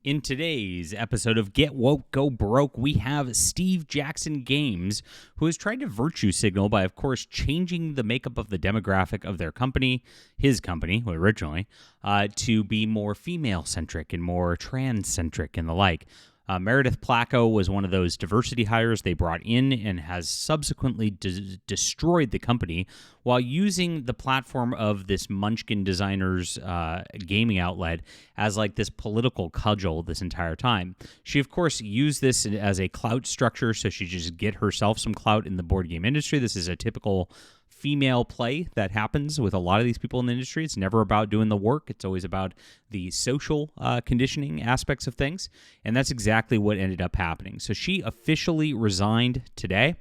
In today's episode of Get Woke, Go Broke, we have Steve Jackson Games, who has tried to virtue signal by, of course, changing the makeup of the demographic of their company, his company, originally, to be more female-centric and more trans-centric and the like. Meredith Placko was one of those diversity hires they brought in and has subsequently destroyed the company while using the platform of this Munchkin designers gaming outlet as like this political cudgel this entire time. She, of course, used this as a clout structure so she just get herself some clout in the board game industry. This is a typical female play that happens with a lot of these people in the industry. It's never about doing the work. It's always about the social conditioning aspects of things. And that's exactly what ended up happening. So she officially resigned today.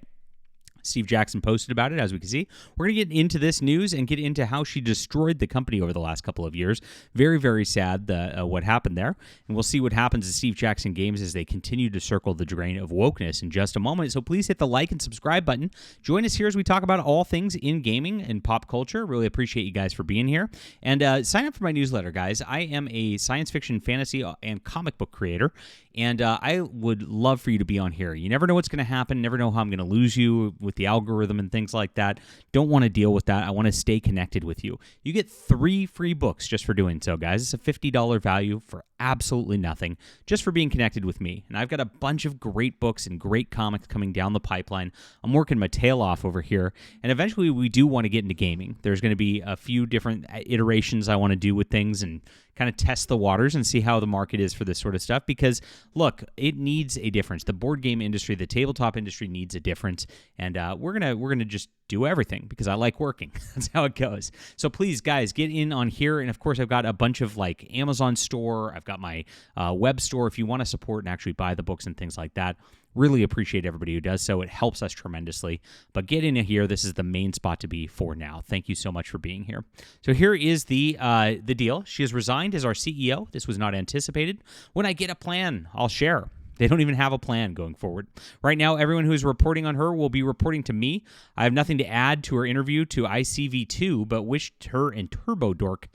Steve Jackson posted about it, as we can see. We're going to get into this news and get into how she destroyed the company over the last couple of years. Very, very sad what happened there. And we'll see what happens to Steve Jackson Games as they continue to circle the drain of wokeness in just a moment. So please hit the like and subscribe button. Join us here as we talk about all things in gaming and pop culture. Really appreciate you guys for being here. And sign up for my newsletter, guys. I am a science fiction, fantasy, and comic book creator. And I would love for you to be on here. You never know what's going to happen. Never know how I'm going to lose you with the algorithm and things like that. Don't want to deal with that. I want to stay connected with you. You get 3 free books just for doing so, guys. It's a $50 value for absolutely nothing, just for being connected with me. And I've got a bunch of great books and great comics coming down the pipeline. I'm working my tail off over here. And eventually we do want to get into gaming. There's going to be a few different iterations I want to do with things and kind of test the waters and see how the market is for this sort of stuff. Because, look, it needs a difference. The board game industry, the tabletop industry needs a difference. And we're gonna just do everything because I like working. That's how it goes. So please, guys, get in on here. And, of course, I've got a bunch of, like, Amazon store. I've got my web store if you want to support and actually buy the books and things like that. Really appreciate everybody who does so. It helps us tremendously. But get in here. This is the main spot to be for now. Thank you so much for being here. So here is the deal. She has resigned as our CEO. This was not anticipated. When I get a plan, I'll share. They don't even have a plan going forward. Right now, everyone who is reporting on her will be reporting to me. I have nothing to add to her interview to ICV2, but wished her and Turbo Dork,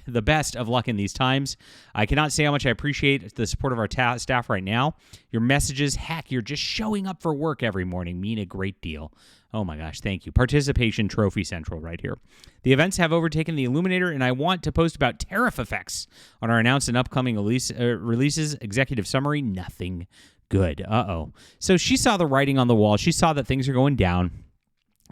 the best of luck in these times. I cannot say how much I appreciate the support of our staff right now. Your messages, heck, you're just showing up for work every morning mean a great deal. Oh my gosh, thank you. Participation Trophy Central right here. The events have overtaken the Illuminator, and I want to post about tariff effects on our announced and upcoming releases. Executive summary, nothing good. Uh-oh. So she saw the writing on the wall. She saw that things are going down.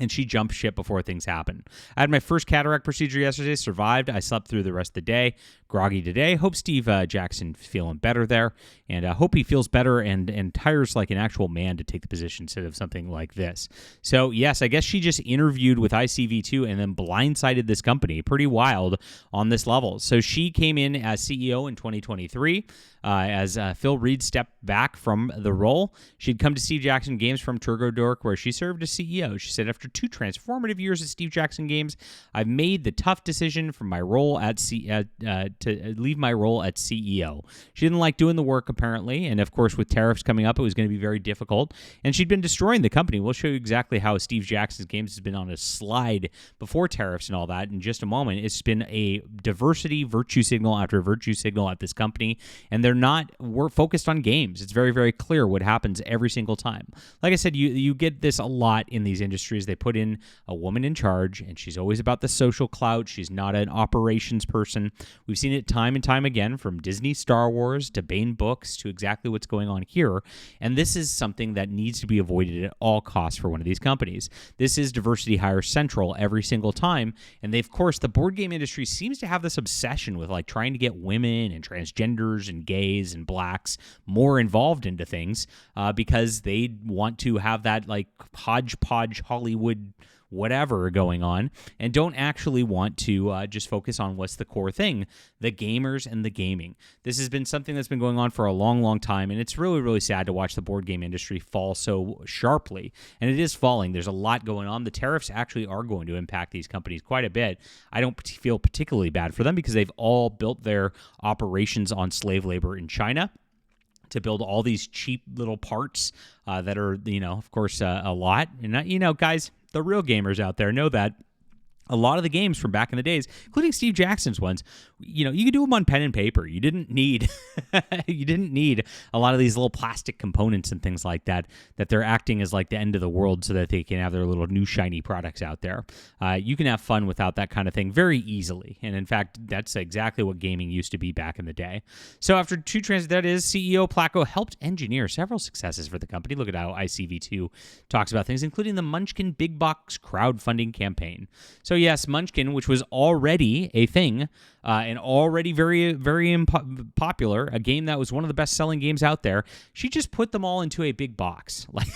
And she jumped ship before things happened. I had my first cataract procedure yesterday, survived. I slept through the rest of the day. Groggy today. Hope Steve Jackson feeling better there. And I hope he feels better and tires like an actual man to take the position instead of something like this. So, yes, I guess she just interviewed with ICV2 and then blindsided this company. Pretty wild on this level. So she came in as CEO in 2023 as Phil Reed stepped back from the role. She'd come to Steve Jackson Games from Turbo Dork, where she served as CEO. She said, after 2 transformative years at Steve Jackson Games, I've made the tough decision from my role at to leave my role at CEO. She didn't like doing the work, apparently, and of course, with tariffs coming up, it was going to be very difficult, and she'd been destroying the company. We'll show you exactly how Steve Jackson's Games has been on a slide before tariffs and all that in just a moment. It's been a diversity virtue signal after virtue signal at this company, and we're focused on games. It's very, very clear what happens every single time. Like I said, you get this a lot in these industries. They put in a woman in charge, and she's always about the social clout. She's not an operations person. We've seen it time and time again, from Disney Star Wars to Bain Books to exactly what's going on here. And this is something that needs to be avoided at all costs for one of these companies. This is diversity hire central every single time. And they, of course, the board game industry seems to have this obsession with like trying to get women and transgenders and gays and blacks more involved into things because they want to have that like hodgepodge Hollywood whatever going on, and don't actually want to just focus on what's the core thing, the gamers and the gaming. This has been something that's been going on for a long, long time, and it's really, really sad to watch the board game industry fall so sharply, and it is falling. There's a lot going on. The tariffs actually are going to impact these companies quite a bit. I don't feel particularly bad for them because they've all built their operations on slave labor in China to build all these cheap little parts that are, of course, a lot. And, guys, the real gamers out there know that a lot of the games from back in the days, including Steve Jackson's ones, you could do them on pen and paper. You didn't need a lot of these little plastic components and things like that they're acting as like the end of the world so that they can have their little new shiny products out there. You can have fun without that kind of thing very easily. And in fact, that's exactly what gaming used to be back in the day. So after that is CEO Placko helped engineer several successes for the company. Look at how ICV2 talks about things, including the Munchkin Big Box crowdfunding campaign. So yes, Munchkin, which was already a thing and already very, very popular, a game that was one of the best-selling games out there, she just put them all into a big box. Like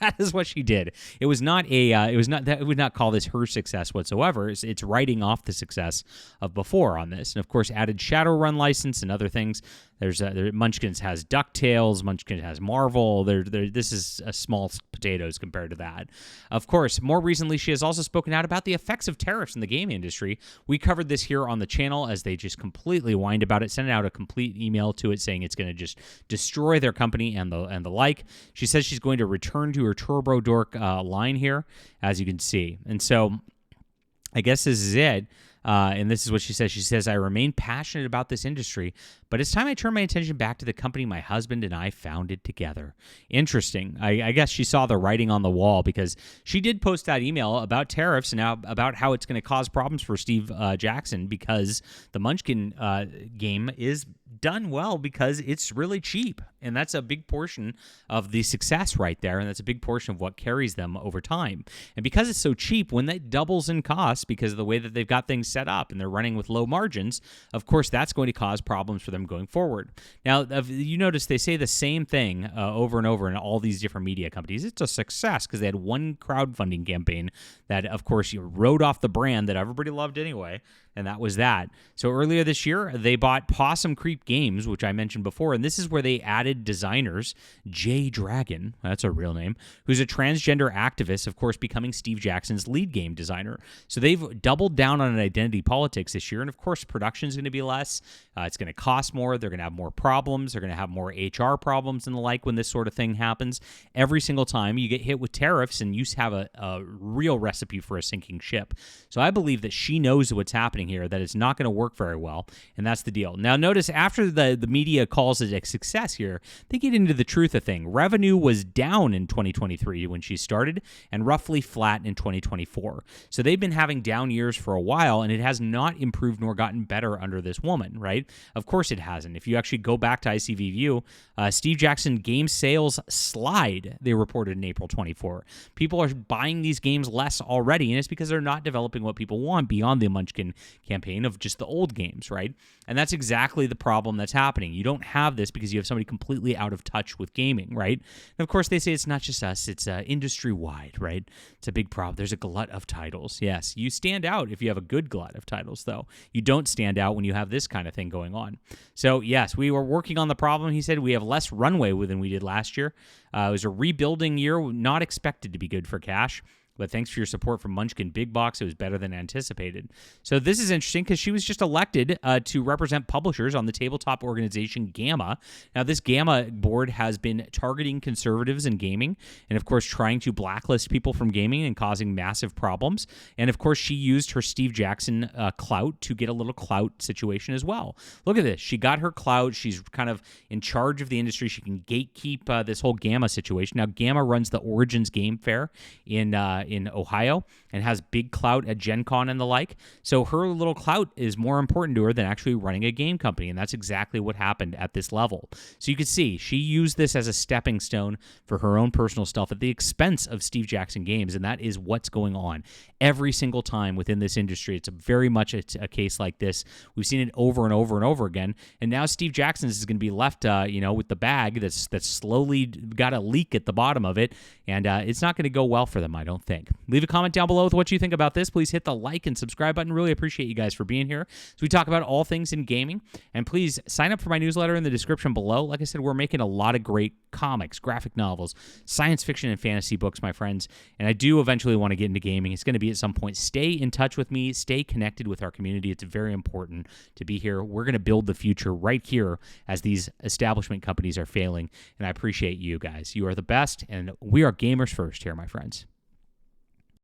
that is what she did. It was not that I would not call this her success whatsoever. It's writing off the success of before on this, and of course added Shadowrun license and other things. Munchkins has DuckTales, Munchkin has Marvel. This is small potatoes compared to that. Of course, more recently, she has also spoken out about the effects of tariffs in the game industry. We covered this here on the channel as they just completely whined about it, sending out a complete email to it saying it's going to just destroy their company and the like. She says she's going to return to her Turbo Dork line here, as you can see. And so I guess this is it. And this is what she says. She says, I remain passionate about this industry, but it's time I turn my attention back to the company my husband and I founded together. Interesting. I guess she saw the writing on the wall because she did post that email about tariffs and now about how it's going to cause problems for Steve Jackson because the Munchkin game is done well because it's really cheap. And that's a big portion of the success right there. And that's a big portion of what carries them over time. And because it's so cheap, when that doubles in cost because of the way that they've got things set up and they're running with low margins, of course, that's going to cause problems for them going forward. Now, you notice they say the same thing over and over in all these different media companies. It's a success because they had one crowdfunding campaign that, of course, you wrote off the brand that everybody loved anyway. And that was that. So earlier this year, they bought Possum Creep Games, which I mentioned before, and this is where they added designers Jay Dragon, that's a real name, who's a transgender activist, of course, becoming Steve Jackson's lead game designer. So they've doubled down on identity politics this year, and of course, production is going to be less. It's going to cost more. They're going to have more problems. They're going to have more HR problems and the like when this sort of thing happens. Every single time you get hit with tariffs, and you have a real recipe for a sinking ship. So I believe that she knows what's happening here, that it's not going to work very well, and that's the deal. Now, notice after the media calls it a success here, they get into the truth of thing. Revenue was down in 2023 when she started, and roughly flat in 2024. So they've been having down years for a while, and it has not improved nor gotten better under this woman, right? Of course it hasn't. If you actually go back to ICV View, Steve Jackson game sales slide, they reported in April 24. People are buying these games less already, and it's because they're not developing what people want beyond the Munchkin campaign of just the old games, right? And that's exactly the problem that's happening. You don't have this because you have somebody completely out of touch with gaming, right? And of course, they say it's not just us, it's industry-wide, right? It's a big problem. There's a glut of titles. Yes, you stand out if you have a good glut of titles, though. You don't stand out when you have this kind of thing going on. So, yes, we were working on the problem. He said we have less runway than we did last year. It was a rebuilding year, not expected to be good for cash. But thanks for your support from Munchkin Big Box. It was better than anticipated. So this is interesting because she was just elected to represent publishers on the tabletop organization Gamma. Now, this Gamma board has been targeting conservatives in gaming and, of course, trying to blacklist people from gaming and causing massive problems. And, of course, she used her Steve Jackson clout to get a little clout situation as well. Look at this. She got her clout. She's kind of in charge of the industry. She can gatekeep this whole Gamma situation. Now, Gamma runs the Origins Game Fair in Ohio and has big clout at Gen Con and the like. So her little clout is more important to her than actually running a game company. And that's exactly what happened at this level. So you can see she used this as a stepping stone for her own personal stuff at the expense of Steve Jackson Games. And that is what's going on every single time within this industry. It's very much a case like this. We've seen it over and over and over again. And now Steve Jackson is going to be left, with the bag that's slowly got a leak at the bottom of it. And it's not going to go well for them, I don't think. Leave a comment down below with what you think about this. Please hit the like and subscribe button. Really appreciate you guys for being here. So we talk about all things in gaming. And please sign up for my newsletter in the description below. Like I said, we're making a lot of great comics, graphic novels, science fiction, and fantasy books, my friends. And I do eventually want to get into gaming. It's going to be at some point. Stay in touch with me. Stay connected with our community. It's very important to be here. We're going to build the future right here as these establishment companies are failing. And I appreciate you guys. You are the best, and we are gamers first here, my friends.